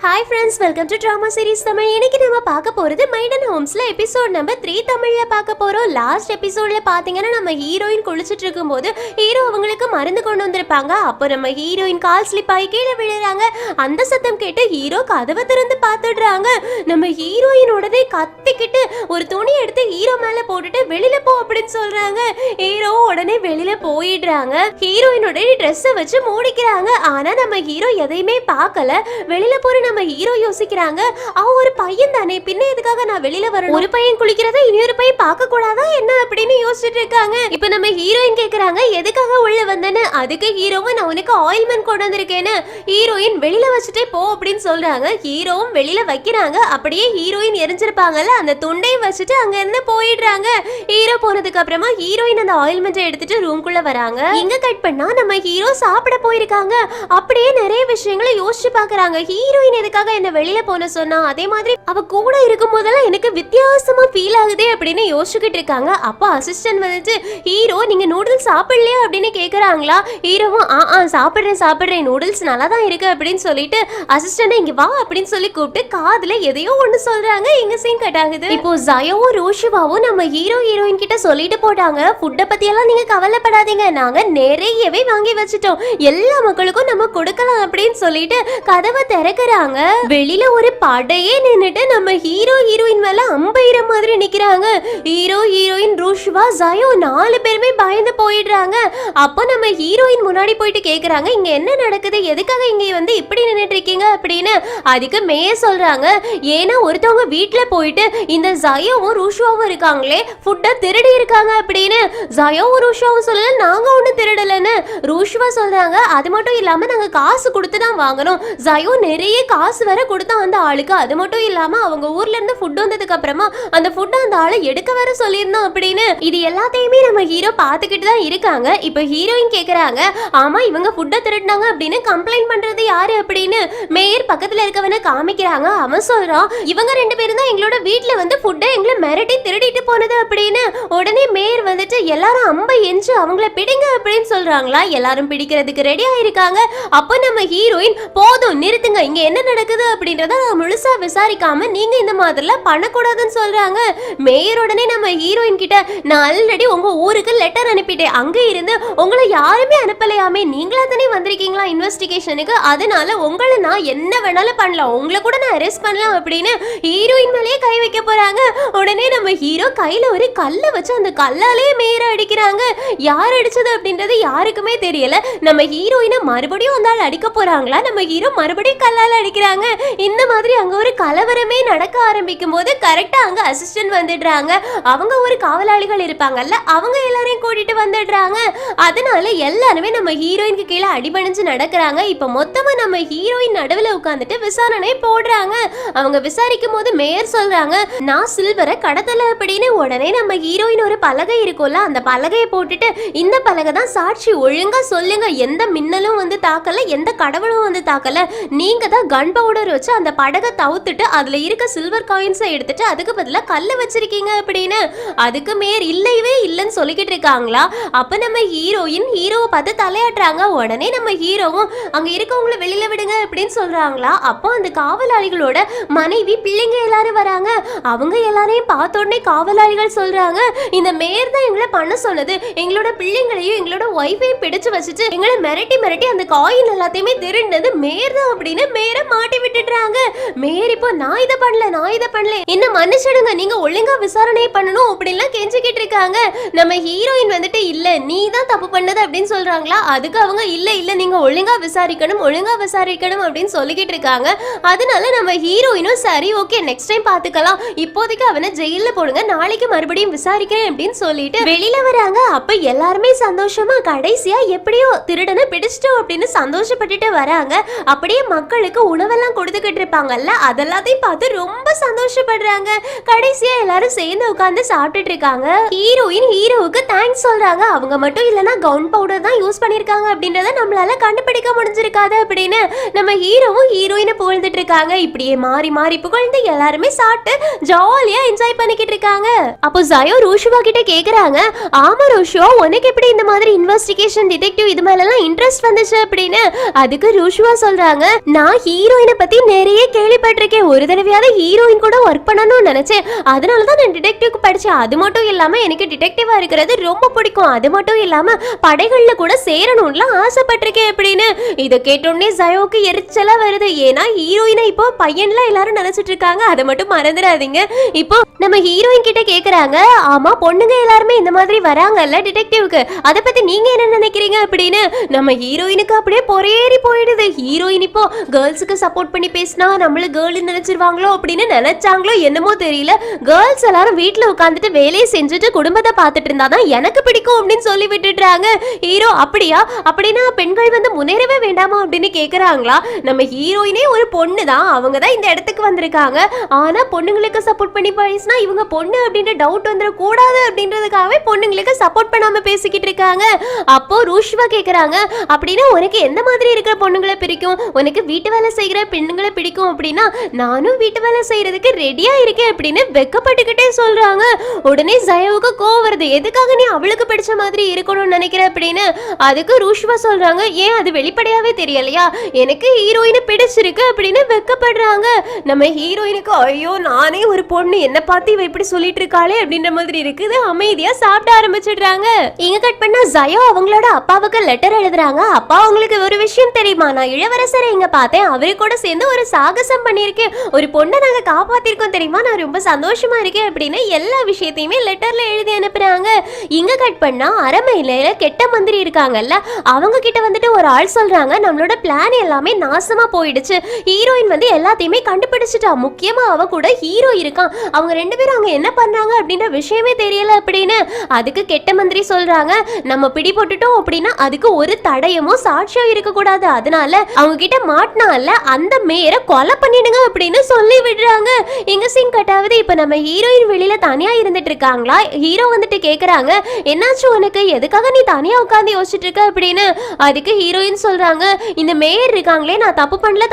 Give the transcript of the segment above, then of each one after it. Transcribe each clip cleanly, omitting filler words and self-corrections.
Hi friends, welcome to Drama Series Tamil. இன்னைக்கு நம்ம பார்க்க போறது மைடன் ஹோம்ஸ்ல எபிசோட் நம்பர் 3 தமிழ்ல பார்க்க போறோம். லாஸ்ட் எபிசோட்ல பாத்தீங்கன்னா நம்ம ஹீரோயின் குளிச்சிட்டு இருக்கும்போது ஹீரோ அவங்களுக்கு மருந்து கொண்டு வந்திருப்பாங்க. அப்போ நம்ம ஹீரோயின் கால் ஸ்லிப் ஆகி கீழே விழுறாங்க. அந்த சத்தம் கேட்டு ஹீரோ கதவை திறந்து பார்த்துடுறாங்க. நம்ம ஹீரோயின் உடனே கத்திக்கிட்டு ஒரு துணி எடுத்து ஹீரோ மேல போட்டுட்டு வெளியில போ அப்படின்னு சொல்றாங்க. ஹீரோ உடனே வெளியில போயிடுறாங்க. ஹீரோயினோட ட்ரெஸ்ஸை வச்சு மூடிக்கிறாங்க. ஆனா நம்ம ஹீரோ எதையுமே பார்க்கல. வெளியில போற நம்ம ஹீரோ யோசிக்கிறாங்க, அவ ஒரு பையன் தானே, பின்ன எதுக்காக நான் வெளியில வரணும், ஒரு பையன் குளிக்கிறத இன்னொரு பையன் பார்க்க கூடாதா என்ன அப்படின்னு யோசிச்சுட்டு இருக்காங்க. இப்ப நம்ம ஹீரோயின் கேக்குறாங்க எதுக்காக உள்ள வந்தேன்னு. அதுக்கு ஹீரோவும் நான் உனக்கு ஆயில்மெண்ட் கொண்டு வந்திருக்கேன்னு ஹீரோயின் வெளியில வச்சுட்டே போ அப்படின்னு சொல்றாங்க. ஹீரோவும் வெளியில வைக்கிறாங்க. அப்படியே ஹீரோயின் எரிஞ்சிருப்பாங்கல்ல அந்த துண்டையும் வச்சுட்டு அங்க இருந்து போயிடுறாங்க. ஹீரோ போனதுக்கு அப்புறமா ஹீரோயின் அந்த ஆயில்மெண்ட்டை எடுத்துட்டு ரூம்குள்ள வராங்க. இங்க கட் பண்ணா நம்ம ஹீரோ சாப்பிட போயிருக்காங்க. அப்படியே நிறைய விஷயங்களை யோசிச்சு பாக்குறாங்க. ஹீரோயின் எதுக்காக என்ன வெளியில போன சொன்னா, அதே மாதிரி அவ கூட இருக்கும் போதெல்லாம் எனக்கு வித்தியாசமா ஃபீல் ஆகுதே அப்படின்னு யோசிச்சுக்கிட்டு இருக்காங்க. அப்போ அசிஸ்டன்ட் வந்துட்டு ஹீரோ நீங்க நூடுல்ஸ் சாப்பிடலையா அப்படின்னு கேக்குறாங்களா. ஹீரோவும் சாப்பிடுறேன் நூடுல்ஸ் நல்லா தான் இருக்கு அப்படின்னு சொல்லிட்டு அசிஸ்டன்ட் இங்க வா அப்படின்னு சொல்லி கூப்பிட்டு காதுல எதையோ ஒண்ணு சொல்றாங்க. இங்க சீன் கட் ஆகுது. இப்போ ஜயோவும் ரோஷிவாவும் நம்ம ஹீரோயின் கிட்ட சொல்லிட்டு போட்டாங்க, ஃபுட்டை பத்தி எல்லாம் நீங்க கவலைப்படாதீங்க, நாங்க நிறையவே வாங்கி வச்சுட்டோம், எல்லா மக்களுக்கும் நம்ம கொடுக்கலாம் அப்படின்னு சொல்லிட்டு கதவை திறக்கிறாங்க. வெளியில ஒரு படையே நின்னுட்டு நம்ம ஹீரோயின் மேல அம்பைற மாதிரி நிக்கிறாங்க. ஹீரோயின் ரோஷிவா ஜயோ 4 பேருமே பயந்து போயிடுறாங்க. அப்போ நம்ம ஹீரோயின் முன்னாடி போயிட்டு கேக்குறாங்க, இங்க என்ன நடக்குது, எதுக்காக இங்க வந்து இப்படி நின்னுட்டு இருக்கீங்க அப்படின்னு. அதுக்கு மேய சொல்றாங்க, ஏன்னா ஒருத்தவங்க வீட்டுல போயிட்டு இந்த ஜயோவும் ரோஷிவாவும் இருக்காங்களே ஃபுட்டை திருடி இருக்காங்க அப்படின்னு. ஜயோவும் ரோஷிவாவும் சொல்லல நாங்க ஒண்ணு திருடலன்னு. ரோஷிவா சொல்றாங்க, அது மட்டும் இல்லாம நாங்க காசு கொடுத்து தான் வாங்கணும், ஜயோ நிறைய காசு வேற கொடுத்தா அந்த ஆளுக்கு, அது மட்டும் இல்லாம அவங்க ஊர்ல இருந்து ஃபுட் வந்ததுக்கு அப்புறமா அந்த ஃபுட் அந்த ஆளை எடுக்க வேற சொல்லியிருந்தோம் அப்படின்னு. இது எல்லாத்தையுமே நம்ம ஹீரோ பாத்துக்கிட்டு தான் இருக்காங்க. இப்போ ஹீரோயின் கேக்குறாங்க, ஆமா இவங்க ஃபுட்டை திருடினாங்க அப்படின்னு கம்ப்ளைண்ட் பண்றது யாரு அப்படின்னு. மேயர் பக்கத்துல இருக்கவன காமிக்கிறாங்க. அவன் சொல்றான், இவங்க 2 பேரும் தான் எங்களோட வீட்டுல வந்து ஃபுட்டை எங்களை மிரட்டி திருடிட்டு போனது அப்படின்னு. உடனே மேயர் வந்துட்டு எல்லாரும் அம்பை எஞ்சு அவங்கள பிடிங்க அப்படின்னு சொல்றாங்களா. எல்லாரும் பிடிக்கிறதுக்கு ரெடி ஆயிருக்காங்க. அப்போ நம்ம ஹீரோயின் போதும் நிறுத்துங்க, இங்க என்ன நடக்குது அப்படின்றத நான் முழுசா விசாரிக்காம நீங்க இந்த மாதிரிலாம் பண்ணக்கூடாதுன்னு சொல்றாங்க. மேயர் உடனே நம்ம ஹீரோயின் கிட்ட, நான் ஆல்ரெடி உங்க ஊருக்கு லெட்டர் அனுப்பிட்டேன், அங்க இருந்து உங்களை யாருமே அனுப்பலையாமே, நீங்களா தானே வந்திருக்கீங்களா இன்வெஸ்டிகேஷனுக்கு, அதனால உங்களை நான் என்ன வேணாலும் பண்ணலாம், உங்களை கூட நான் அரெஸ்ட் பண்ணலாம் அப்படின்னு ஹீரோயின் மேலேயே கை வைக்க போறாங்க. உடனே நம்ம ஹீரோ கையில ஒரு கல்லை வச்சு அந்த கல்லாலே மேயரை அடிக்கிறாங்க. யார் அடிச்சது அப்படின்றது யாருக்குமே தெரியல. நம்ம ஹீரோயினை மறுபடியும் வந்தால் அடிக்க போறாங்களா, நம்ம ஹீரோ மறுபடியும் கல்லால அடிக்கிறாங்க. இந்த மாதிரி அங்க ஒரு கலவரமே நடக்க ஆரம்பிக்கும் போது கரெக்டா அங்க அசிஸ்டன்ட் வந்துடுறாங்க. அவங்க ஒரு காவலாளிகள் இருப்பாங்கல்ல, அவங்க எல்லாரையும் கூட்டிட்டு வந்துடுறாங்க. அதனால எல்லாருமே நம்ம ஹீரோயினுக்கு கீழே அடிபணிஞ்சு நடக்கிறாங்க. இப்ப மொத்தமா நம்ம ஹீரோயின் நடுவுல உட்கார்ந்துட்டு விசாரணை போடுறாங்க. அவங்க விசாரிக்கும் போது மேயர் சொல்றாங்க, நான் சில்வரை கடத்தல அப்படின்னு. உடனே நம்ம ஹீரோயின் ஒரு பலகை இருக்கும்ல, அந்த பலகையை போட்டுட்டு இந்த பலகை தான் சாட்சி, ஒழுங்கா சொல்லுங்க, எந்த மின்னலும் வந்து தாக்கல, எந்த கடவுளும் வந்து தாக்கல, நீங்க தான் கன் பவுடர் வச்சு அந்த படகை தவுத்துட்டு அதுல இருக்க சில்வர் காயின்ஸை எடுத்துட்டு அதுக்கு பதிலா கல்ல வச்சிருக்கீங்க அப்படின்னு. அதுக்கு மேயர் இல்லையவே இல்லைன்னு சொல்லிக்கிட்டு இருக்காங்களா. அப்ப நம்ம ஹீரோயின் ஹீரோவை பார்த்து தலையாட்டுறாங்க. உடனே நம்ம ஹீரோவும் அங்க இருக்கவங்கள வெளியில விடுங்க அப்படின்னு சொல்றாங்களா. அப்போ அந்த காவலாளிகளோட மனைவி பிள்ளைங்க எல்லாரும் வராங்க. அவங்க எல்லாரையும் பார்த்த உடனே காவலாளிகள் சொல்றாங்க, இந்த மேயர் தான் எங்களை பண்ண சொன்னது, எங்களோட பிள்ளைங்களையும் எங்களோட ஒய்ஃபையும் பிடிச்சு வச்சுட்டு எங்களை மிரட்டி அந்த காயின் எல்லாத்தையுமே திருடினது மேயர் தான் அப்படின்னு மேயரை மாட்டி விட்டுடுறாங்க. மேயர் இப்போ நான் இதை பண்ணல என்ன மன்னிச்சிடுங்க, நீங்க ஒழுங்கா விசாரணை பண்ணணும் அப்படின்லாம் கெஞ்சிக்கிட்டு இருக்காங்க. நம்ம ஹீரோயின் வந்துட்டு இல்ல நீ தான் தப்பு பண்ணது அப்படின்னு சொல்றாங்களா. அதுக்கு அவங்க இல்ல நீங்க ஒழுங்கா விசாரிக்கணும் அப்படின்னு சொல்லிக்கிட்டு இருக்காங்க. அதனால நம்ம ஹீரோயினும் சரி ஓகே நெக்ஸ்ட் டைம் பாத்துக்கலாம், இப்போதைக்கு அவனை ஜெயில போடுங்க, நாளைக்கு மறுபடியும் விசாரிக்கிறேன் அப்படின்னு சொல்லிட்டு வெளியில வராங்க. அப்ப எல்லாருமே சந்தோஷமா கடைசியா எப்படியோ திருடனை பிடிச்சிட்டோம் அப்படின்னு சந்தோஷப்பட்டுட்டு வராங்க. அப்படியே மக்களுக்கு உணவெல்லாம் கொடுத்துக்கிட்டு இருப்பாங்கல்ல, அதெல்லாத்தையும் பார்த்து ரொம்ப சந்தோஷப்படுறாங்க. கடைசியா எல்லாரும் சேர்ந்து உட்கார்ந்து சாப்பிட்டுட்டு இருக்காங்க. ஹீரோயின் ஹீரோவுக்கு தேங்க்ஸ் சொல்றாங்க. அவங்க மட்டும் இல்லனா கவுன் பவுடர் தான் யூஸ் பண்ணிருக்காங்க அப்படின்றத நம்மளால கண்டுபிடிக்க முடிஞ்சிருக்காது அப்படின்னு நம்ம ஹீரோவும் ஹீரோயினை புகழ்ந்துட்டு இருக்காங்க. இப்படியே மாறி மாறி புகழ்ந்து எல்லாருமே சாப்பிட்டு ஜாலியா என்ஜாய் பண்ணிக்கிட்டு இருக்காங்க. அப்போ ஜயோ ரோஷிவா கிட்ட கேக்குறாங்க, ஆமா ரோஷிவா உனக்கு எப்படி இந்த மாதிரி இன்வெஸ்டிகேஷன் டிடெக்டிவ் இது மேல எல்லாம் இன்ட்ரெஸ்ட் வந்துச்சு அப்படின்னு. அதுக்கு ரோஷிவா சொல்றாங்க, நான் ஹீரோயினை பத்தி நிறைய கேள்விப்பட்டிருக்கேன். ஒரு தடவையாவது ஹீரோயின் கூட ஒர்க் பண்ணணும்னு நினைச்சேன். அதனாலதான் நான் டிடெக்டிவ் படிச்சேன். அது மட்டும் இல்லாம எனக்கு டிடெக்டிவா இருக்கிறது ரொம்ப பிடிக்கும். அது மட்டும் இல்லாம படைகள்ல கூட சேரணும்லாம் ஆசைப்பட்டிருக்கேன் அப்படின்னு. இதை கேட்டோடனே ஜயோக்கு எரிச்சலா வருது. ஏன்னா ஹீரோயினை இப்போ பையன்லாம் எல்லாரும் நினைச்சிட்டு இருக்காங்க. அதை மட்டும் மறந்துடாதீங்க. இப்போ நம்ம ஹீரோயின் கிட்ட கேக்குறாங்க, ஆமா பொண்ணுங்க எல்லாருமே இந்த மாதிரி வராங்கல்ல டிடெக்டிவ்க்கு, அதை பத்தி நீங்க என்ன நினைக்கிறீங்க அப்படின்னு. நம்ம ஹீரோயினுக்கு அப்படியே பொறேறி போயிடுது. ஹீரோயின் இப்போ கேர்ள்ஸுக்கு சப்போர்ட் பண்ணி பேசினா நம்மள கேர்ள் நினைச்சிருவாங்களோ அப்படின்னு நினைச்சாங்களோ என்னமோ தெரியல. கேர்ள்ஸ் எல்லாரும் வீட்டுல உட்காந்துட்டு வேலையை செஞ்சுட்டு குடும்பத்தை பார்த்துட்டு இருந்தாதான் எனக்கு பிடிக்கும் அப்படின்னு சொல்லி விட்டுடுறாங்க. ஹீரோ அப்படியா, அப்படின்னா பெண்கள் வந்து முன்னேறவே வேண்டாமா அப்படின்னு கேக்குறாங்களா. நம்ம ஹீரோயினே ஒரு பொண்ணு தான், அவங்க தான் இந்த இடத்துக்கு வந்திருக்காங்க. ஆனா பொண்ணுங்களுக்கு சப்போர்ட் பண்ணி பேசினா இவங்க பொண்ணு அப்படின்ற டவுட் வந்துட கூடாது அப்படின்றதுக்காகவே பொண்ணுங்களுக்கு சப்போர்ட் பண்ணாம பேசிக்கிட்டு இருக்காங்க. அப்போ ரூஷ்வா கேக்குறாங்க, அப்படின்னா உனக்கு எந்த மாதிரி இருக்கிற பொண்ணுங்களை பிடிக்கும், உனக்கு வீட்டு வேலை செய்யற பெண்ணுங்களை பிடிக்கும் அப்படின்னா நானும் வீட்டு வேலை செய்யறதுக்கு ரெடியா இருக்கேன் அப்படின்னு வெக்கப்பட்டுக்கிட்டே சொல்றாங்க. உடனே ஜயோவுக்கு கோவம் வருது. எதுக்காக நீ அவளுக்கு பிடிச்ச மாதிரி இருக்கணும்னு நினைக்கிற அப்படின்னு. அதுக்கு ரூஷ்வா சொல்றாங்க, ஏன் அது வெளிப்படையாவே தெரியலையா, எனக்கு ஹீரோயினை பிடிச்சிருக்கு அப்படின்னு வெக்கப்படுறாங்க. நம்ம ஹீரோயினுக்கு ஐயோ நானே ஒரு பொண்ணு, என்ன பார்த்து இவ இப்படி சொல்லிட்டு இருக்காளே அப்படின்ற மாதிரி இருக்குது. அமைதியா சாப்பிட ஆரம்பிச்சிடுறாங்க. இங்க கட் பண்ணா ஜயோ அவங்களோட அப்பாவுக்கு லெட்டர் எழுதுறாங்க. அப்பா உங்களுக்கு ஒரு விஷயம் தெரியுமா, நான் இளவரசரை இங்க பார்த்தேன், அவரு கூட சேர்ந்து ஒரு சாகசம் பண்ணிருக்கேன், ஒரு பொண்ணை நாங்க காப்பாத்திருக்கோம் தெரியுமா, நான் ரொம்ப சந்தோஷமா இருக்கேன் அப்படின்னு எல்லா விஷயத்தையுமே லெட்டர்ல எழுதி அனுப்புறாங்க. இங்க கட் பண்ணா அரமையில கெட்ட மந்திரி இருக்காங்கல்ல, அவங்க கிட்ட வந்துட்டு ஒரு ஆள் சொல்றாங்க, நம்மளோட பிளான் எல்லாமே நாசமா போயிடுச்சு, ஹீரோயின் வந்து எல்லாத்தையுமே கண்டுபிடிச்சிட்டா, முக்கியமா அவ கூட ஹீரோ இருக்கான், அவங்க ரெண்டு பேரும் அங்க என்ன பண்றாங்க அப்படின்ற விஷயமே தெரியல அப்படின்னு. அதுக்கு கெட்ட மந்திரி சொல்றாங்க, நம்ம பிடி போட்டுட்டோம் அப்படின்னா அதுக்கு ஒரு தடயமோ சாட்சியம் இருக்க கூடாது, அதனால அவங்க கிட்ட மாட்டினால அந்த மேயரை கொலை பண்ணிடுங்க அப்படின்னு சொல்லி விடுறாங்க. எங்க சீன் கட்டாவது இப்ப நம்ம ஹீரோயின் வெளியில தனியா இருந்துட்டு இருக்காங்களா. ஹீரோ வந்துட்டு கேக்குறாங்க, என்னாச்சு உனக்கு, எதுக்காக நீ தனியா உட்கார்ந்து யோசிச்சுட்டு இருக்க அப்படின்னு. அதுக்கு ஹீரோயின் சொல்றாங்க, இந்த மேயர் இருக்காங்களே நான் தப்பு பண்ணல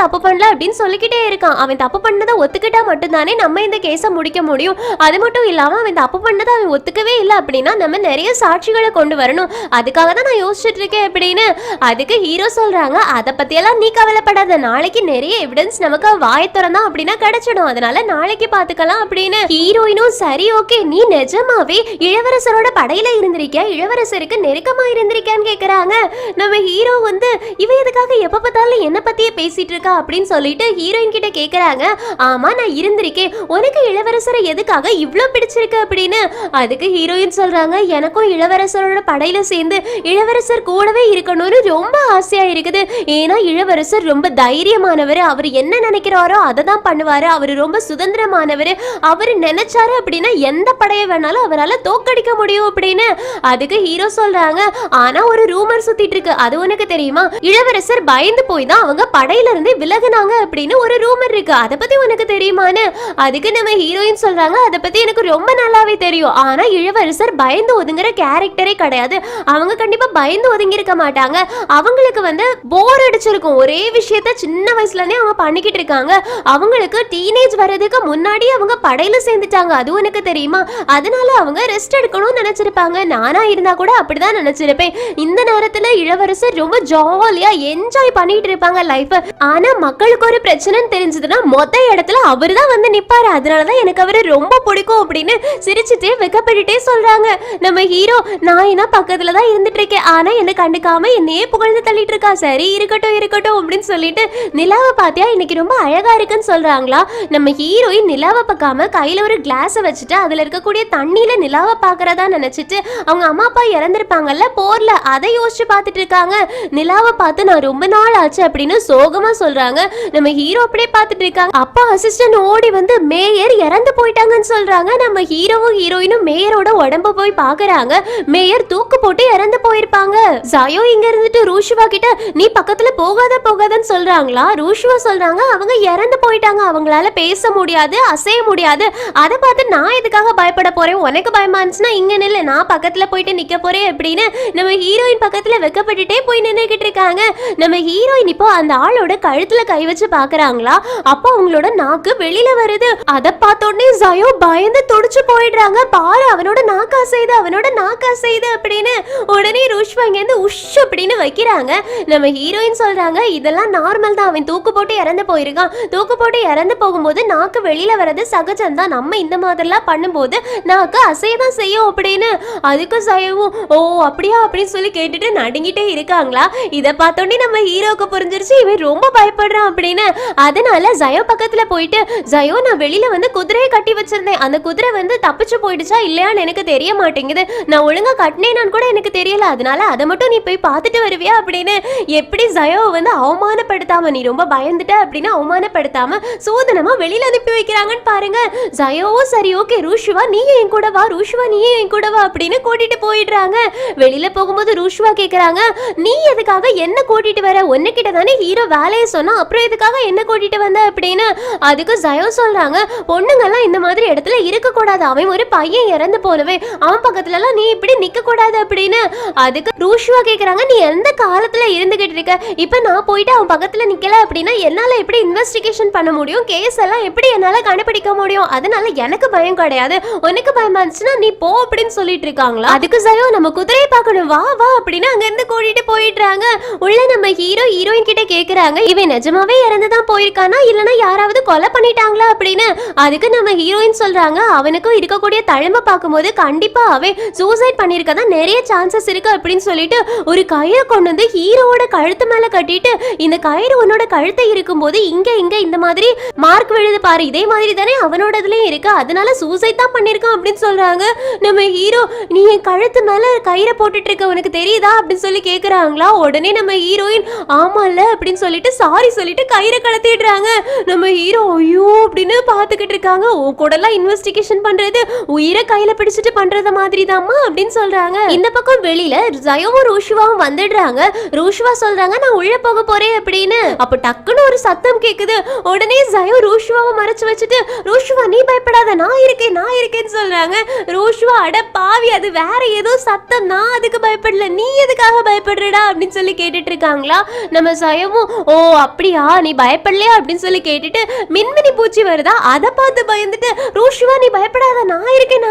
அப்படின்னு சொல்லிக்கிட்டே இருக்கான், அவன் தப்பு பண்ணதை ஒத்துக்கிட்டா மட்டும்தானே நம்ம இந்த கேஸை முடிக்க முடியும், அது மட்டும் இல்லாம அவன் தப்பு பண்ணதை அவன் ஒத்துக்கவே இல்லை அப்படின்னா நம்ம நிறைய சாட்சிகளை கொண்டு வரணும், அதுக்காக தான் நான் யோசிச்சுட்டு இருக்கேன் அப்படின்னு. அதுக்கு ஹீரோ சொல்றாங்க, அதை பத்தியெல்லாம் நீ கவலைப்படாத, நாளைக்கு நிறைய எவிடன்ஸ் நமக்கு வாயை திறந்தா அப்படின்னா கிடைச்சிடும், அதனால நாளைக்கு பாத்துக்கலாம் அப்படின்னு. ஹீரோயினும் சரி ஓகே, நீ நிஜமாவே இளவரசரோட படையில இருந்திருக்க, இளவரசருக்கு நெருக்கமா இருந்திருக்கான்னு கேக்குறாங்க. நம்ம ஹீரோ வந்து இவ எதுக்காக எப்ப பார்த்தாலும் என்ன பத்தியே பேசிட்டு இருக்கா அப்படின்னு சொல்லிட்டு ஹீரோயின் கிட்ட கேக்குறாங்க, ஆமா நான் இருந்திருக்கேன், உனக்கு இளவரசரை எதுக்காக இவ்ளோ பிடிச்சிருக்கு அப்படின்னு. அதுக்கு ஹீரோயின் சொல்றாங்க, எனக்கும் இளவரசரோட படையில சேர்ந்து இளவரசர் கூடவே இருக்கணும்னு ரொம்ப ஆசையா இருக்குது, ஏன்னா இளவரசர் ரொம்ப தைரியமானவர், அவர் என்ன நினைக்கிறாரோ அதை தான் பண்ணுவாரு, அவர் ரொம்ப சுதந்திரமானவர், அவர் நினைச்சாரு அப்படின்னா எந்த படையை வேணாலும் அவரால் தோக்கடிக்க முடியும் அப்படின்னு. அதுக்கு ஹீரோ சொல்றாங்க, ஆனா ஒரு ரூமர் சுத்திட்டு இருக்கு, அது உனக்கு தெரியுமா, இளவரசர் பயந்து போய் தான் அவங்க படையில இருந்து விலகுனாங்க அப்படின்னு ஒரு ரூமர் இருக்கு, அதை பத்தி உனக்கு தெரியுமான்னு. அதுக்கு நம்ம ஹீரோயின் சொல்றாங்க, அதை பத்தி எனக்கு ரொம்ப நல்லாவே தெரியும், ஆனா இளவரசர் பயந்து ஒதுங்குற கேரக்டரே கிடையாது, அவங்க கண்டிப்பா பயந்து ஒதுங்கி இருக்க மாட்டாங்க, அவங்களுக்கு வந்து போர் அடிச்சிருக்கும், ஒரே விஷயத்த சின்ன வயசுல இருந்தே அவங்க பண்ணிக்கிட்டு இருக்காங்க, அவங்களுக்கு டீனேஜ் வர்றதுக்கு முன்னாடி அவங்க படையில சேர்ந்துட்டாங்க, அது உனக்கு தெரியுமா, அதனால அவங்க ரெஸ்ட் எடுக்கணும்னு நினைச்சிருப்பாங்க, நானா இருந்தா கூட அப்படிதான் நினைச்சிருப்பேன், இந்த நேரத்துல இளவரசர் ரொம்ப ஜாலியா என்ஜாய் பண்ணிட்டு இருப்பாங்க லைஃப், ஆனா மக்களுக்கு ஒரு பிரச்சனைன்னு தெரிஞ்சதுன்னா மொத்த இடத்துல அவரு தான் வந்து நிப்பாரு, அதனாலதான் எனக்கு அவரு ரொம்ப பிடிக்கும் அப்படின்னு சிரிச்சுட்டே வெக்கப்பட்டுட்டே சொல்றாங்க. நம்ம ஹீரோ, நான் என்ன பக்கத்துல தான் இருந்துட்டு இருக்கேன், ஆனா என்ன கண்டுக்காம என்னையே புகழ்ந்து தள்ளிட்டு இருக்கா, சரி இருக்கட்டும் இருக்கட்டும் அப்படின்னு சொல்லிட்டு நிலாவை பாத்தியா இன்னைக்கு ரொம்ப அழகா இருக்குன்னு சொல்றாங்களா. நம்ம ஹீரோயின் நிலாவை பார்க்காம கையில ஒரு கிளாஸை வச்சுட்டு அதுல இருக்கக்கூடிய தண்ணியில நிலாவை பாக்குறதா நினைச்சிட்டு அவங்க அம்மா அப்பா இறந்திருப்பாங்கல்ல போர்ல, அதை யோசிச்சு பார்த்துட்டு இருக்காங்க. நிலாவை பார்த்து நான் ரொம்ப நாள் ஆச்சு அப்படின்னு சோகமா சொல்றாங்க. நம்ம ஹீரோ அப்படியே பார்த்துட்டு இருக்காங்க. அப்பா அசிஸ்டன்ட் ஓடி வந்து மேயர் இறந்து போயிட்டாங்கன்னு சொல்றாங்க. நம்ம ஹீரோவும் ஹீரோயினும் மேயரோட உடம்ப போய் பாக்குறாங்க. மேயர் தூக்கு போட்டு இறந்து போயிருப்பாங்க. ஜயோ இங்க இருந்துட்டு ரூஷ்வா கிட்ட நீ பக்கத்துல போகாதன்னு சொல்றாங்களா. ரூஷ்வா சொல்றாங்க, அவங்க இறந்து போயிட்டாங்க, அவங்களால பேச முடியாது அசைய முடியாது, அதை பார்த்து நான் எதுக்காக பயப்பட போறேன், உனக்கு பயமா இருந்துச்சுன்னா இங்க நில்லு, நான் பக்கத்துல போயிட்டு நிக்க போறேன் அப்படின்னு நம்ம ஹீரோயின் பக்கத்துல வெக்கப்பட்டுட்டே போய் நின்னுகிட்டு இருக்காங்க. நம்ம ஹீரோயின் இப்போ அந்த ஆளோட கழுத்துல கை வச்சு பாக்குறாங்களா. அப்போ அவங்களோட நாக்கு வெளியில வருது. அதை பார்த்த உடனே ஜயோ பயந்து துடிச்சு போயிடுறாங்க. பாரு அவனோட நாக்கா செய்து அப்படின்னு. உடனே ரூஷ்வா இங்க இருந்து உஷ் அப்படின்னு வைக்கிறாங்க. நம்ம ஹீரோயின் சொல்றாங்க இதெல்லாம் நார்மல் தான், அவன் தூக்கு போட்டு இறந்து போயிருக்கான். தூக்கு போட்டு இறந்து போகும்போது நாக்கு வெளியில வர்றது சகஜம் தான், நம்ம இந்த மாதிரிலாம் பண்ணும்போது நாக்கு அசையதான் செய்யும் அப்படின்னு. அதுக்கு ஜயோவும் ஓ அப்படியா அப்படின்னு சொல்லி கேட்டுட்டு நடுங்கிட்டே இருக்காங்களா. இதை பார்த்தோன்னே நம்ம ஹீரோக்கு புரிஞ்சிருச்சு இவன் ரொம்ப பயப்படுறான் அப்படின்னு. அதனால ஜயோ பக்கத்துல போயிட்டு ஜயோ நான் வெளியில வந்து குதிரையை கட்டி வச்சிருந்தேன், அந்த குதிரை வந்து தப்பிச்சு போயிடுச்சா இல்லையான்னு எனக்கு தெரிய மாட்டேங்குது, நான் ஒழுங்கா கட்டினேனான்னு கூட எனக்கு தெரியல, அதனால அதை மட்டும் நீ போய் பார்த்துட்டு வருவியா அப்படின்னு. எப்படி ஜயோவை வந்து அவமானப்படுத்தாம நீ ரொம்ப பயந்துட்ட அப்படின்னு அவமானப்படுத்தாம சோதனமா வெளியில அனுப்பி வைக்கிறாங்கன்னு பாருங்க. ஜயோவும் சரி ஓகே ரூஷ்வா நீ என் கூட வா, ரூஷ்வா நீ என் கூட வா அப்படின்னு கூட்டிட்டு போயிடுறாங்க. வெளியில போகும்போது ரூஷ்வா கேக்குறாங்க நீ எதுக்காக என்ன கூட்டிட்டு வர, உன்கிட்ட தானே ஹீரோ வேலையை சொன்னா அப்புறம் எதுக்காக என்ன கூட்டிட்டு வந்த அப்படின்னு. அதுக்கு ஜயோ சொல்றாங்க பொண்ணுங்கெல்லாம் இந்த மாதிரி இடத்துல இருக்க கூடாது, அவன் ஒரு பையன் இறந்து போனவே, அவன் பக்கத்துல எல்லாம் நீ இப்படி நிக்க கூடாது அப்படின்னு. அதுக்கு ரூஷ்வா கேக்குறாங்க நீ எந்த காலத்துல இருந்துகிட்டு இருக்க, இப்ப நான் போயிட்டு அவன் பக்கத்துல நிக்கல அப்படின்னா என்னால எப்படி இன்வெஸ்டிகேஷன் பண்ண முடியும், கேஸ் எல்லாம் எப்படி என்னால கண்டுபிடிக்க முடியும், அதனால எனக்கு பயம் கிடையாது, உனக்கு பயமா இருந்துச்சுன்னா நீ போ அப்படின்னு சொல்லிட்டு இருக்காங்களா. அதுக்கு ஜயோ நம்ம குதிரையை பார்க்கணும் வா வா அப்படின்னு அங்க இருந்து கூட்டிட்டு போயிடுறாங்க. உள்ள நம்ம ஹீரோ ஹீரோயின் கிட்ட கேக்குறாங்க இவன் நிஜமாவே இறந்துதான் போயிருக்கானா இல்லனா யாராவது கொலை பண்ணிட்டாங்களா அப்படின்னு. அதுக்கு நம்ம ஹீரோயின் சொல்றாங்க அவனுக்கும் இருக்கக்கூடிய தழும்ப பார்க்கும்போது கண்டிப்பா அவன் சூசைட் பண்ணிருக்கதா நிறைய சான்சஸ் இருக்கு அப்படின்னு சொல்லிட்டு ஒரு கயிறை கொண்டு வந்து ஹீரோவோட கழுத்து மேல கட்டிட்டு இந்த கயிறு உன்னோட கழுத்தை இருக்கும்போது இங்க இங்க இந்த மாதிரி மார்க் விழுது பாரு, இதே மாதிரி தானே அவனோடதுலயும் இருக்கு, அதனால சூசைட் தான் பண்ணிருக்கான் அப்படின்னு சொல்றாங்க. நம்ம ஹீரோ நீ என் கழுத்து மேல கயிறை போட்டுட்டு இருக்க உனக்கு தெரியுதா அப்படின்னு சொல்லி கேக்குறாங்களா. உடனே நம்ம ஹீரோயின் ஆமால அப்படின்னு சொல்லிட்டு சாரி சொல்லிட்டு கயிறை கலத்திடுறாங்க. நம்ம ஹீரோ ஐயோ அப்படின்னு பாத்துக்கிட்டு இருக்காங்க. உன் கூடலாம் இன்வெஸ்டிகேஷன் பண்றது உயிரை கையில பிடிச்சிட்டு பண்றத மாதிரி தாமா அப்படின்னு சொல்றாங்க. இந்த பக்கம் வெளியில ஜயோவும் ரூஷ்வாவும் வந்துடுறாங்க. ரூஷ்வா சொல்றாங்க நான் உள்ள போக போறேன் அப்படின்னு. அப்ப டக்குன்னு ஒரு சத்தம் கேக்குது. உடனே ஜயோ ரூஷ்வாவை மறைச்சு வச்சுட்டு ரூஷ்வா நீ பயப்படாத நான் இருக்கேன்னு சொல்றாங்க. ரூஷ்வா அட பாவி அது வேற ஏதோ சத்தம், நான் அதுக்கு பயப்படல, நீ எதுக்காக பயப்படுறடா அப்படின்னு சொல்லி கேட்டுட்டு இருக்காங்களா. நம்ம ஜயமும் ஓ அப்படியா நீ பயப்படலையா அப்படின்னு சொல்லி கேட்டுட்டு மின்மினி பூச்சி வருதா அதை பார்த்து பயந்துட்டு ரூஷ்வா நீ பயப்படாத நான் இருக்கேன்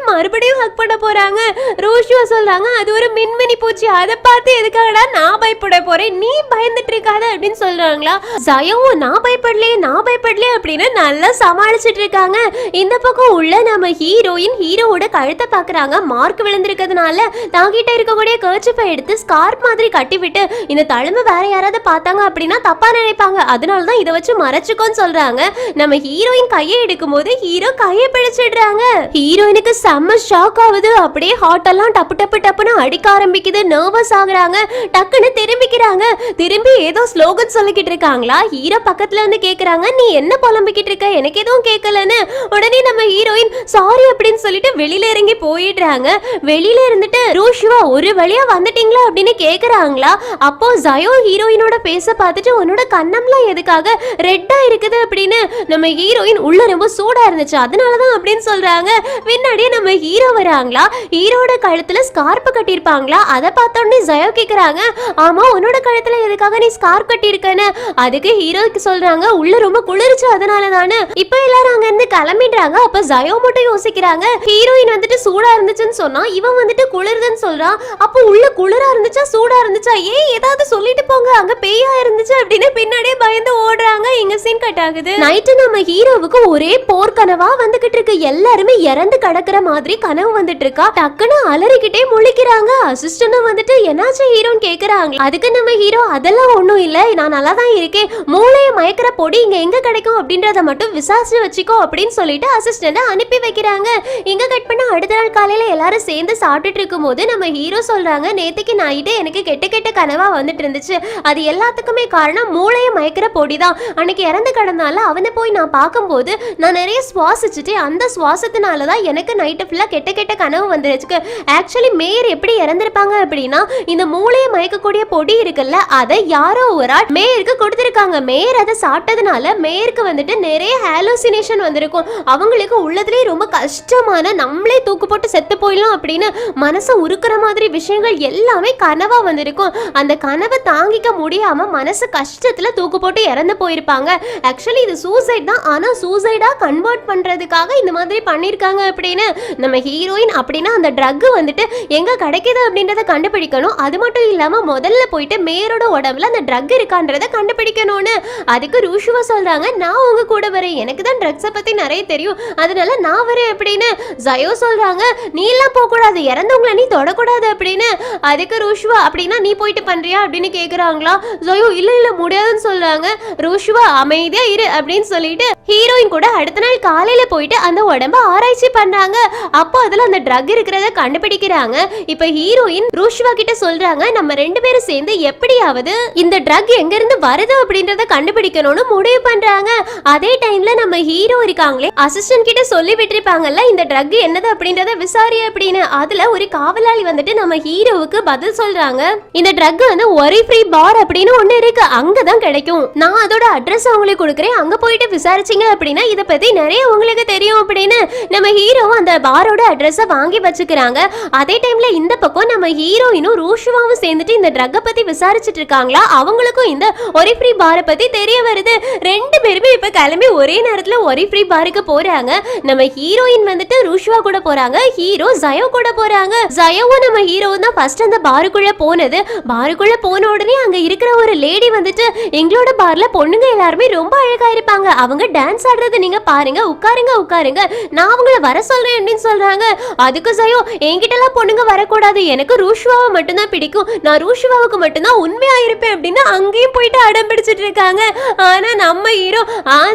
மறுபடியும் ஹக் பண்ண போறாங்க. ரூஷ்வா சொல்றாங்க அது ஒரு மின்மினி பூச்சி, அதை பார்த்து எதுக்காகடா நான் பயப்பட போறேன், நீ பயந்துட்டு இருக்காத அப்படின்னு சொல்றாங்களா. ஜயமும் நான் பயப்படலையே அப்படின்னு நல்லா சமாளிச்சுட்டு இருக்காங்க. இந்த பக்கம் உள்ள நம்ம ஹீரோயின் ஹீரோவோட கழுத்தை பாக்குறாங்க. மார்க் விழுந்திருக்கிறதுனால தாங்கிட்ட இருக்கக்கூடிய கர்ச்சிப்பை எடுத்து ஸ்கார்ப் மாதிரி கட்டி விட்டு இந்த தழும்பு வேற யாராவது பார்த்தாங்க அப்படின்னா தப்பா நினைப்பாங்க, அதனாலதான் இதை வச்சு மறைச்சுக்கோன்னு சொல்றாங்க. நம்ம ஹீரோயின் கையை எடுக்கும் போது ஹீரோ கையை பிடிச்சிடுறாங்க. ஹீரோயினுக்கு செம்ம ஷாக் ஆகுது. அப்படியே ஹார்ட் எல்லாம் டப்பு டப்பு டப்புன்னு அடிக்க ஆரம்பிக்குது. நர்வஸ் ஆகுறாங்க. டக்குன்னு திரும்பிக்கிறாங்க. திரும்பி ஏதோ ஸ்லோகன் சொல்லிக்கிட்டு இருக்காங்களா. ஹீரோ பக்கத்துல வந்து கேக்குறாங்க நீ என்ன புலம்பிக்கிட்டு இருக்க, எனக்கு எதுவும் கேட்கலன்னு. உடனே நம்ம ஹீரோயின் சாரி அப்படின்னு சொல்லிட்டு வெளியில இறங்கி போயிடுறாங்க. வெளியில இருந்துட்டு ரூஷ்வா ஒரு வழியா வந்துட்டீங்களா அப்படின்னு கேக்குறாங்களா. அப்போ ஜயோ ஹீரோயினோட பேச பார்த்துட்டு உன்னோட கண்ணம்லாம் எதுக்காக ரெட்டா இருக்குது அப்படின்னு. நம்ம ஹீரோயின் உள்ள ரொம்ப சூடா இருந்துச்சு அதனாலதான் அப்படின்னு சொல்றாங்க. பின்னாடியே நம்ம ஹீரோ வராங்களா. ஹீரோட கழுத்துல ஸ்கார்ப் கட்டியிருப்பாங்களா. அதை பார்த்தோன்னே ஜயோ கேக்குறாங்க ஆமா உன்னோட கழுத்துல எதுக்காக நீ ஸ்கார்ப் கட்டியிருக்கன்னு. அதுக்கு ஹீரோக்கு சொல்றாங்க உள்ள ரொம்ப குளிர்ச்சு அதனால தானே. இப்ப எல்லாரும் அங்க இருந்து கிளம்பிடுறாங்க. அப்ப ஜயோ மட்டும் யோசிக்கிறாங்க ஹீரோயின் வந்துட்டு சூடா இருந்துச்சுன்னு சொன்னா இவன் வந்துட்டு குளிர்துன்னு சொல்றான். அப்போ உள்ள குளிரா இருந்துச்சா சூடா இருந்துச்சா ஏன் ஏதாவது சொல்லிட்டு போங்க அங்க பேயா இருந்துச்சு அப்படின்னு பின்னாடியே பயந்து ஓடுறாங்க. இங்க சீன் கட் ஆகுது. நைட்டு நம்ம ஹீரோவுக்கு ஒரே போர் கனவா வந்துகிட்டு இருக்கு. எல்லாருமே இறந்து கிடக்குற மாதிரி கனவு வந்துட்டு இருக்கா. டக்குன்னு அலறிக்கிட்டே முழிக்கிறாங்க. அசிஸ்டன்ட் வந்துட்டு என்னாச்சு ஹீரோன்னு கேக்குறாங்க. அதுக்கு நம்ம ஹீரோ அதெல்லாம் ஒண்ணும் இல்ல நான் நல்லா தான் இருக்கேன், மூளைய மயக்கிற பொடி இங்க எங்க கிடைக்கும் அப்படின்றத மட்டும் விசாரிச்சு வச்சுக்கோ அப்படின்னு சொல்லிட்டு அசிஸ்டன்ட் அனுப்பி வைக்கிறாங்க. இங்க கட் பண்ண அடுத்த நாள் காலையில எல்லாரும் சேர்ந்து சாப்பிட்டுட்டு இருக்கும் போது நம்ம ஹீரோ சொல்றாங்க நேத்துக்கு நைட்டு எனக்கு கெட்ட கெட்ட கனவா வந்துட்டு இருந்துச்சு, அது எல்லாத்துக்குமே காரணம் மூளைய மயக்கிற பொடிதான். அன்னைக்கு இறந்து கிடந்தால அவனை போய் நான் பார்க்கும்போது நான் நிறைய சுவாசிச்சுட்டு அந்த சுவாசத்தினாலதான் எனக்கு நைட்டு ஃபுல்லா கெட்ட கெட்ட கனவு வந்துருச்சு. ஆக்சுவலி மேயர் எப்படி இறந்திருப்பாங்க அப்படின்னா இந்த மூளைய மயக்கக்கூடிய பொடி இருக்குல்ல அதை யாரோ ஒரு ஆள் மேயருக்கு கொடுத்திருக்காங்க. மேயர் அதை சாப்பிட்டதுனால மேயருக்கு வந்துட்டு நிறைய ஹாலோசினேஷன் வந்திருக்கும். அவங்களுக்கு உள்ளதுலேயே ரொம்ப கஷ்டமான நம்மளே தூக்கு போட்டு செத்து போயிடலாம் அப்படின்னு மனசை உருக்குற மாதிரி விஷயங்கள் எல்லாமே கனவா வந்திருக்கும். அந்த கனவை தாங்கிக்க முடியாம மனசு கஷ்டத்துல தூக்கு போட்டு இறந்து போயிருப்பாங்க. இருப்பாங்க. ஆக்சுவலி இது சூசைட் தான், ஆனா சூசைடா கன்வெர்ட் பண்றதுக்காக இந்த மாதிரி பண்ணிருக்காங்க அப்படின்னு நம்ம ஹீரோயின் அப்படின்னா அந்த ட்ரக் வந்துட்டு எங்க கிடைக்குது அப்படின்றத கண்டுபிடிக்கணும். அது மட்டும் இல்லாம முதல்ல போயிட்டு மேரோட உடம்புல அந்த ட்ரக் இருக்கான்றத கண்டுபிடிக்கணும்னு அதுக்கு ரூஷுவா சொல்றாங்க, நான் உங்க கூட வரேன், எனக்கு தான் ட்ரக்ஸை பத்தி நிறைய தெரியும், அதனால நான் வரேன் அப்படின்னு. ஜயோ சொல்றாங்க, நீ எல்லாம் போக கூடாது, இறந்தவங்களை நீ தொடக்கூடாது அப்படின்னு. அதுக்கு ரூஷுவா, அப்படின்னா நீ போயிட்டு பண்றியா அப்படின்னு கேக்குறாங்களா. ஜயோ இல்ல இல்ல முடியாதுன்னு சொல்றாங்க. ரூஷுவா அமைதியா இரு அப்படின்னு சொல்லிட்டு ஹீரோயின் கூட அடுத்த நாள் காலையில போயிட்டு அந்த உடம்ப ஆராய்ச்சி பண்றாங்க. அப்போ அதுல அந்த ட்ரக் இருக்கிறத கண்டுபிடிக்கிறாங்க. இப்ப ஹீரோயின் ரூஷுவா கிட்ட சொல்றாங்க, நம்ம ரெண்டு பேரும் சேர்ந்து எப்படியாவது இந்த ட்ரக் எங்க இருந்து வருது அப்படின்றத கண்டுபிடிக்கணும்னு முடிவு பண்றாங்க. அதே டைம்ல நம்ம ஹீரோ இருக்காங்களே அசிஸ்டன்ட் கிட்ட சொல்லி விட்டுருப்பாங்கல்ல இந்த ட்ரக் என்னது அப்படின்றத விசாரி அப்படின்னு. அதுல ஒரு காவலாளி வந்துட்டு நம்ம ஹீரோவுக்கு பதில் சொல்றாங்க, இந்த ட்ரக் வந்து ஒரி ஃப்ரீ பார் அப்படின்னு ஒண்ணு இருக்கு, அங்கதான் கிடைக்கும், நான் அதோட அட்ரஸ் உங்களுக்கு கொடுக்குறேன், அங்க போயிட்டு விசாரிச்சீங்க அப்படின்னா இத பத்தி நிறைய உங்களுக்கு தெரியும் அப்படின்னு நம்ம ஹீரோ அந்த பாரோட அட்ரஸ வாங்கி வச்சுக்கிறாங்க. அதே டைம்ல இந்த பக்கம் நம்ம ஹீரோயினும் ரூஷுவாவும் சேர்ந்துட்டு இந்த ட்ரக்க பத்தி விசாரிச்சுட்டு இருக்காங்களா. அவங்களுக்கும் இந்த ஒரி ஃப்ரீ பாரை பத்தி தெரிய வருது. ரெண்டு பேருமே இப்ப கிளம்பி ஒரே நேரத்துல ஒரி ஃப்ரீ பாருக்கு போறாங்க. நம்ம ஹீரோயின் வந்துட்டு ரூஷுவா கூட போறாங்க, ஹீரோ ஜயோ கூட போறாங்க. ஜயோவும் நம்ம ஹீரோவும் தான் ஃபர்ஸ்ட் அந்த பாருக்குள்ள போனது. பாருக்குள்ள போன உடனே அங்க இருக்கிற ஒரு லேடி வந்துட்டு, எங்களோட பார்ல பொண்ணுங்க எல்லாருமே ரொம்ப அழகா இருப்பாங்க, அவங்க டான்ஸ் ஆடுறது நீங்க பாருங்க, உட்காருங்க உட்காருங்க, நான் அவங்கள வர சொல்றேன் அப்படின்னு சொல்றாங்க. அதுக்கு ஜயோ, என்கிட்ட எல்லாம் பொண்ணுங்க வரக்கூடாது, எனக்கு ரூஷுவாவை மட்டும்தான் பிடிக்கும், நான் ரூஷுவாவுக்கு மட்டும்தான் உண்மையா இருப்பேன் அப்படின்னு அங்கேயும் போயிட்டு அடம் பிடிச்சிட்டு இருக்காங்க. ஆனா நம்ம ஹீரோ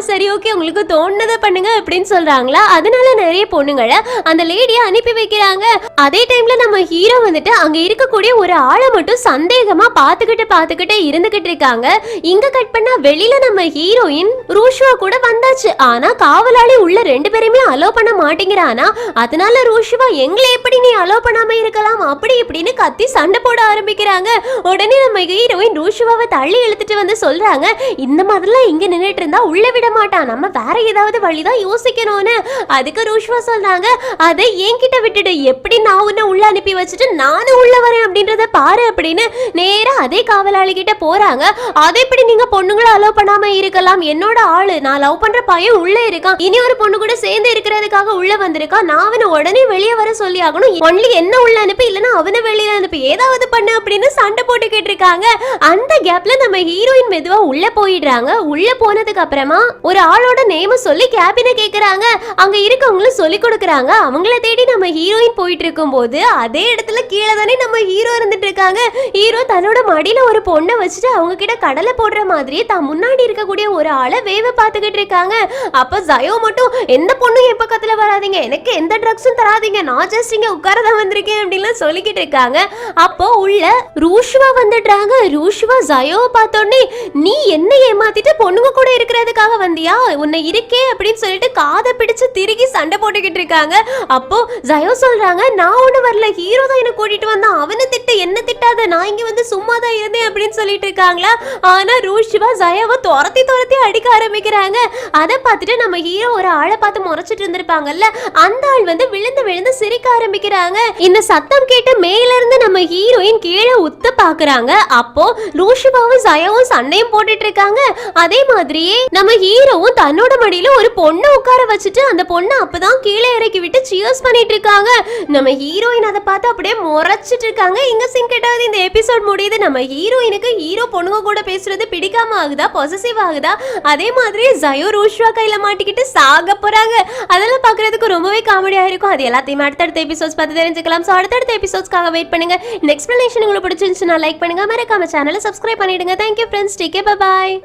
சரி ஓகே உங்களுக்கு தோணுனதை பண்ணுங்க அப்படின்னு சொல்றாங்களா. அதனால நிறைய பொண்ணுங்களை அந்த லேடியை அனுப்பி வைக்கிறாங்க. அதே டைம்ல நம்ம ஹீரோ வந்துட்டு அங்க இருக்கக்கூடிய ஒரு ஆளை மட்டும் சந்தேகமா பாத்துக்கிட்டு இருந்துகிட்டு இருக்காங்க. இங்க கட் பண்ணா வெளியில நம்ம ஹீரோயின் ரூஷுவா கூட வந்தாச்சு. ஆனா காவலாளி உள்ள ரெண்டு பேருமே அலோ பண்ண மாட்டேங்கிறானா. அதனால ரூஷுவா, எங்களை எப்படி நீ அலோ பண்ணாம இருக்கலாம் அப்படி இப்படின்னு கத்தி சண்டை போட ஆரம்பிக்கிறாங்க. உடனே நம்ம ஹீரோயின் ரூஷுவாவை தள்ளி இழுத்துட்டு வந்து சொல்றாங்க, இந்த மாதிரிலாம் இங்க நின்னுட்டு இருந்தா உள்ள விட மாட்டான், நம்ம வேற ஏதாவது வழிதான் யோசிக்கணும்னு. அதுக்கு ரூஷுவா சொல்றாங்க, அதை என்கிட்ட விட்டுடு, எப்படி நான் உன்னை உள்ள அனுப்பி வச்சுட்டு நானும் உள்ள வரேன் அப்படின்றத பாரு அப்படின்னு நேரா அதே காவலாளி கிட்ட போறாங்க. அதை எப்படி நீங்க பொண்ணுங்களை அலோவ் பண்ணாம இருக்கலாம், என்னோட ஆளு, நான் லவ் பண்ற பையன் உள்ள இருக்கான், இனி ஒரு பொண்ணு கூட சேர்ந்து இருக்கிறதுக்காக உள்ள வந்திருக்கான், நான் அவனை உடனே வெளியே வர சொல்லி ஆகணும், ஒன்லி என்ன உள்ள அனுப்பி இல்லைன்னா அவனை வெளியில அனுப்பி ஏதாவது பண்ணு அப்படின்னு சண்டை போட்டுக்கிட்டு இருக்காங்க. அந்த கேப்ல நம்ம ஹீரோயின் மெதுவா உள்ள போயிடுறாங்க. உள்ள போனதுக்கு அப்புறமா ஒரு ஆளோட நேம சொல்லி கேபினை கேக்குறாங்க. அங்க இருக்கவங்களும் சொல்லி கொடுக்குறாங்க. அவங்கள தேடி நம்ம ஹீரோயின் போயிட்டு இருக்கும் போது அதே இடத்துல கீழே தானே நம்ம ஹீரோ இருந்துட்டு இருக்காங்க. ஹீரோ தன்னோட மடியில ஒரு பொண்ணை வச்சுட்டு அவங்க கிட்ட கடலை போடுற மாதிரியே தான் முன்னாடி இருக்கக்கூடிய ஒரு ஆளை வேவ பார்த்துக்கிட்டு இருக்காங்க. அப்ப ஜயோ மட்டும், எந்த பொண்ணும் என் பக்கத்துல வராதீங்க, எனக்கு எந்த ட்ரக்ஸும் தராதீங்க, நான் ஜஸ்ட் இங்க உட்காரதான் வந்திருக்கேன் அப்படின்லாம் சொல்லிக்கிட்டு இருக்காங்க. அப்போ உள்ள ரூஷுவா வந்துடுறாங்க. ரூஷுவா ஜயோவை பார்த்தோன்னே, நீ என்ன ஏமாத்திட்டு பொண்ணுங்க கூட இருக்கிறதுக்காக வந்தியா, உன்னை இருக்கே அப்படின்னு சொல்லிட்டு காதை பிடிச்சு திருகி சண்டை போட்டுக்கிட்டு இருக்காங்க. அப்போ ஜயோ சொல்றாங்க, நான் ஒண்ணு வரல, ஹீரோ தான் என்ன கூட்டிட்டு வந்தான், அவனை திட்டு என்ன திட்டாத, நான் இங்க வந்து சும்மா தான் இருந்தேன் அப்படின்னு சொல்லிட்டு இருக்காங்களா. ஆனா ரூஷுவா ஜயோவை துரத்தி அடிக்க ஆரம்பிக்கிறாங்க. அதை பார்த்துட்டு நம்ம ஹீரோ ஒரு ஆளை பார்த்து முறைச்சிட்டு இருந்திருப்பாங்கல்ல, அந்த ஆள் வந்து விழுந்து சிரிக்க ஆரம்பிக்கிறாங்க. இந்த சத்தம் கேட்டு மேல இருந்து நம்ம ஹீரோயின் கீழே உத்து பாக்குறாங்க. அப்போ ரூஷுவாவும் ஜயோவும் சண்டையும் போட்டுட்டு இருக்காங்க. அதே மாதிரியே நம்ம ஹீரோவும் தன்னோட மடியில ஒரு பொண்ணை உட்கார வச்சுட்டு அந்த பொண்ணை அப்பதான் கீழே இறக்கி விட்டு சியர்ஸ் பண்ணிட்டு இருக்காங்க. நம்ம ஹீரோயின் அதை பார்த்து அப்படியே முறைச்சிட்டு இருக்காங்க. இங்க சிங் கேட்டாவது இந்த எபிசோட் முடியுது. நம்ம ஹீரோயினுக்கு ஹீரோ பொண்ணுங்க கூட பேசுறது பிடிக்காம ஆகுதா, பொசசிவ் ஆகுதா, அதே மாதிரி ஜயோ ரூஷுவா கையில மாட்டிக்கிட்டு சாக போறாங்க. அதெல்லாம் பாக்குறதுக்கு ரொம்பவே காமெடியா இருக்கும். அது எல்லாத்தையும் அடுத்தடுத்த எபிசோட்ஸ் பார்த்து தெரிஞ்சுக்கலாம். ஸோ அடுத்தடுத்த எபிசோட்ஸ்க்காக வெயிட் பண்ணுங்க. இந்த எக்ஸ்பிளனேஷன் உங்களுக்கு பிடிச்சிருந்துச்சுன்னா லைக் பண்ணுங்க, மறக்காம சேனலை சப்ஸ்கிரைப் பண்ணிடுங்க. Thank you friends, take care, bye bye.